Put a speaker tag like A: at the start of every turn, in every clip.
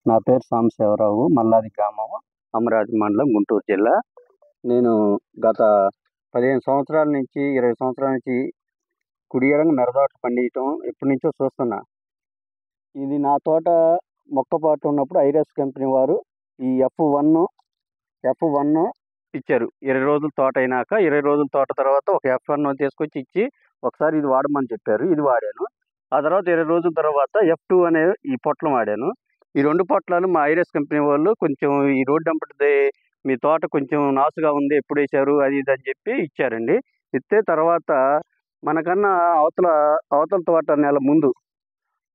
A: నా పేరు సాంబశివరావు, మల్లాది గ్రామం, అమరావతి మండలం, గుంటూరు జిల్లా. నేను గత 15 సంవత్సరాల నుంచి 20 సంవత్సరాల నుంచి కుడియడంగా మిరపతోట పండియటం ఎప్పటి నుంచో చూస్తున్నా. ఇది నా తోట మొక్కపాటు ఉన్నప్పుడు ఐరిస్ కంపెనీ వారు ఈ F1 ఇచ్చారు. 20 రోజుల తోట అయినాక 20 రోజుల తోట తర్వాత ఒక F1 తీసుకొచ్చి ఇచ్చి ఒకసారి ఇది వాడమని చెప్పారు. ఇది వాడాను. ఆ తర్వాత 20 రోజుల తర్వాత F2 అనే ఈ పొట్లం వాడాను. ఈ 2 పొట్లాలు మా ఐరిస్ కంపెనీ వాళ్ళు కొంచెం ఈ రోడ్డు వెంబటిది మీ తోట కొంచెం నాసుగా ఉంది, ఎప్పుడు వేశారు అది ఇది అని చెప్పి ఇచ్చారండి. ఇస్తే తర్వాత మనకన్నా అవతల తోట నెల ముందు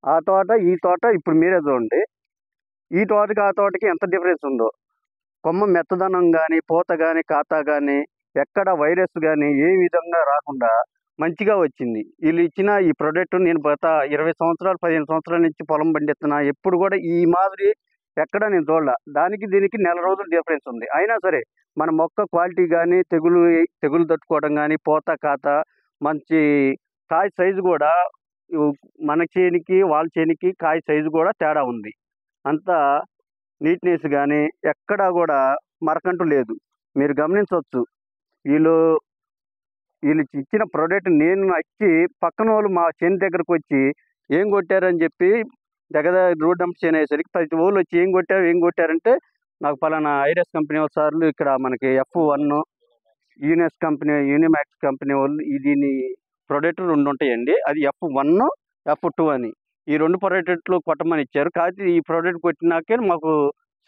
A: ఆ తోట ఈ తోట ఇప్పుడు మీరే చూడండి. ఈ తోటకి ఆ తోటకి ఎంత డిఫరెన్స్ ఉందో. కొమ్మ మెత్తదనం కానీ, పూత కానీ, కాత కానీ, ఎక్కడ వైరస్ కానీ ఏ విధంగా రాకుండా మంచిగా వచ్చింది. వీళ్ళు ఇచ్చిన ఈ ప్రోడక్ట్ నేను గత 20 సంవత్సరాలు 15 సంవత్సరాల నుంచి పొలం పండిస్తున్నా. ఎప్పుడు కూడా ఈ మాదిరి ఎక్కడ నేను చూడలే. దానికి దీనికి నెల రోజులు డిఫరెన్స్ ఉంది. అయినా సరే మన మొక్క క్వాలిటీ కానీ, తెగులు తట్టుకోవడం కానీ, పూత కాత మంచి కాయ సైజు కూడా మన చేనికి వాళ్ళ చేనికి కాయ సైజు కూడా తేడా ఉంది. అంతా నీట్నెస్ కానీ ఎక్కడా కూడా మరకంటూ లేదు. మీరు గమనించవచ్చు. వీళ్ళు ఇచ్చిన ప్రోడక్ట్ నేను ఇచ్చి పక్కన వాళ్ళు మా చేను దగ్గరకు వచ్చి ఏం కొట్టారని చెప్పి దగ్గర రోడ్ డంప్ చేను అయ్యేసరికి ప్రతి వాళ్ళు వచ్చి ఏం కొట్టారంటే నాకు పలానా ఐరిస్ కంపెనీ వాళ్ళ సార్లు ఇక్కడ మనకి F1 యూనిమాక్స్ కంపెనీ వాళ్ళు దీని ప్రోడక్ట్ 2 ఉంటాయండి. అది F1 F2 అని ఈ 2 ప్రోడక్ట్లు కొట్టమని ఇచ్చారు. కాకపోతే ఈ ప్రోడక్ట్ కొట్టినాకే మాకు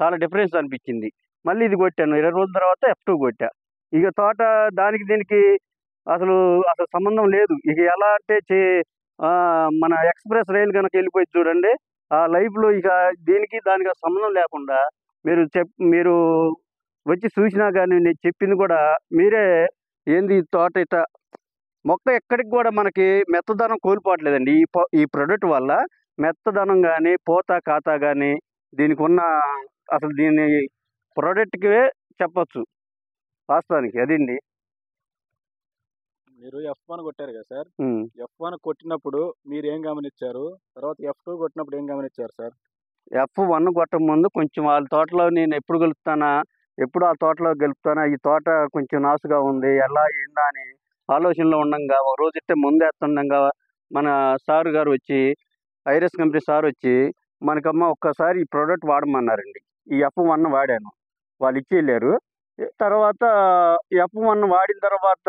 A: చాలా డిఫరెన్స్ అనిపించింది. మళ్ళీ ఇది కొట్టాను. 20 రోజుల తర్వాత F2 కొట్టా. ఇక తోట దానికి దీనికి అసలు సంబంధం లేదు. ఇక ఎలా అంటే మన ఎక్స్ప్రెస్ రైలు కనుక వెళ్ళిపోయి చూడండి, ఆ లైఫ్లో ఇక దీనికి దానికి సంబంధం లేకుండా మీరు వచ్చి చూసినా కానీ నేను చెప్పింది కూడా మీరే ఏంది తోట ఇట మొక్క ఎక్కడికి కూడా మనకి మెత్తదనం కోల్పోవట్లేదండి. ఈ ప్రోడక్ట్ వల్ల మెత్తదనం కానీ, పూత కాత కానీ దీనికి ఉన్న అసలు దీని ప్రోడక్ట్కే చెప్పచ్చు వాస్తవానికి. అదండి.
B: మీరు F1 కొట్టారు కదా సార్, F1 కొట్టినప్పుడు మీరు ఏం గమనించారు? తర్వాత F2 కొట్టినప్పుడు ఏం గమనించారు సార్?
A: F1 కొట్టక ముందు కొంచెం వాళ్ళ తోటలో నేను ఎప్పుడు ఆ తోటలో గెలుపుతానా, ఈ తోట కొంచెం నాసుగా ఉంది, ఎలా ఏందా అని ఆలోచనలో ఉండంగా ఒక రోజు ఇట్టే ముందేస్తుండగా మన సారు గారు వచ్చి ఐరిస్ కంపెనీ సార్ వచ్చి మనకమ్మ ఒక్కసారి ఈ ప్రోడక్ట్ వాడమన్నారండి. ఈ F1 వాడాను. వాళ్ళు ఇచ్చి వెళ్ళారు. తర్వాత F1 వాడిన తర్వాత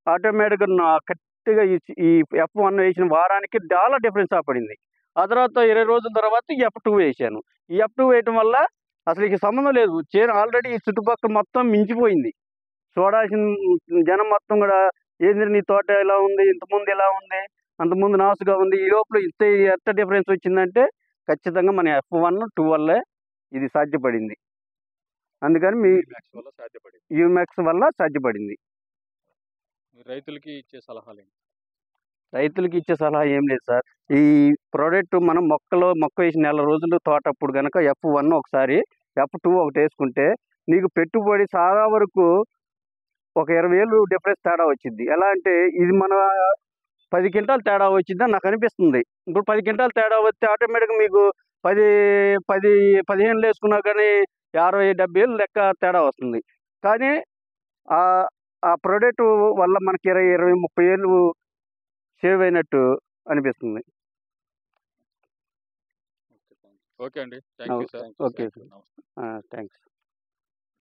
A: ఆటోమేటిక్గా కరెక్ట్గా ఈ F1 వేసిన వారానికి చాలా డిఫరెన్స్ పడింది. ఆ తర్వాత 20 రోజుల తర్వాత ఈ F2 వేసాను. ఈ F2 వేయటం వల్ల అసలు ఇక సంబంధం లేదు. చేను ఆల్రెడీ ఈ చుట్టుపక్కల మొత్తం మించిపోయింది. చూడాల్సిన జనం మొత్తం కూడా ఏంది నీ తోట ఎలా ఉంది, ఇంతకుముందు ఎలా ఉంది, అంతకుముందు నాసుగా ఉంది, ఈ లోపల ఎంత డిఫరెన్స్ వచ్చిందంటే ఖచ్చితంగా మన F1 2 వల్లే ఇది సాధ్యపడింది. అందుకని మీ యూమాక్స్ వల్ల సాధ్యపడింది.
B: రైతులకి ఇచ్చే సలహాలు
A: రైతులకి ఇచ్చే సలహా ఏం లేదు సార్. ఈ ప్రోడక్ట్ మనం మొక్క వేసి నెల రోజులు తోట అప్పుడు కనుక F1 ఒకసారి, F2 ఒకటి వేసుకుంటే నీకు పెట్టుబడి చాలా వరకు ఒక 20,000 డిఫరెన్స్ తేడా వచ్చింది. ఎలా అంటే ఇది మన 10 క్వింటాలు తేడా వచ్చిందని నాకు అనిపిస్తుంది. ఇప్పుడు 10 క్వింటాలు తేడా వస్తే ఆటోమేటిక్గా మీకు 15 వేసుకున్నా కానీ 50-70 లెక్క తేడా వస్తుంది. కానీ ఆ ప్రోడక్ట్ వల్ల మనకి 20-30 సేవ్ అయినట్టు అనిపిస్తుంది.
B: ఓకే అండి. Thank you sir.
A: Okay. Thanks.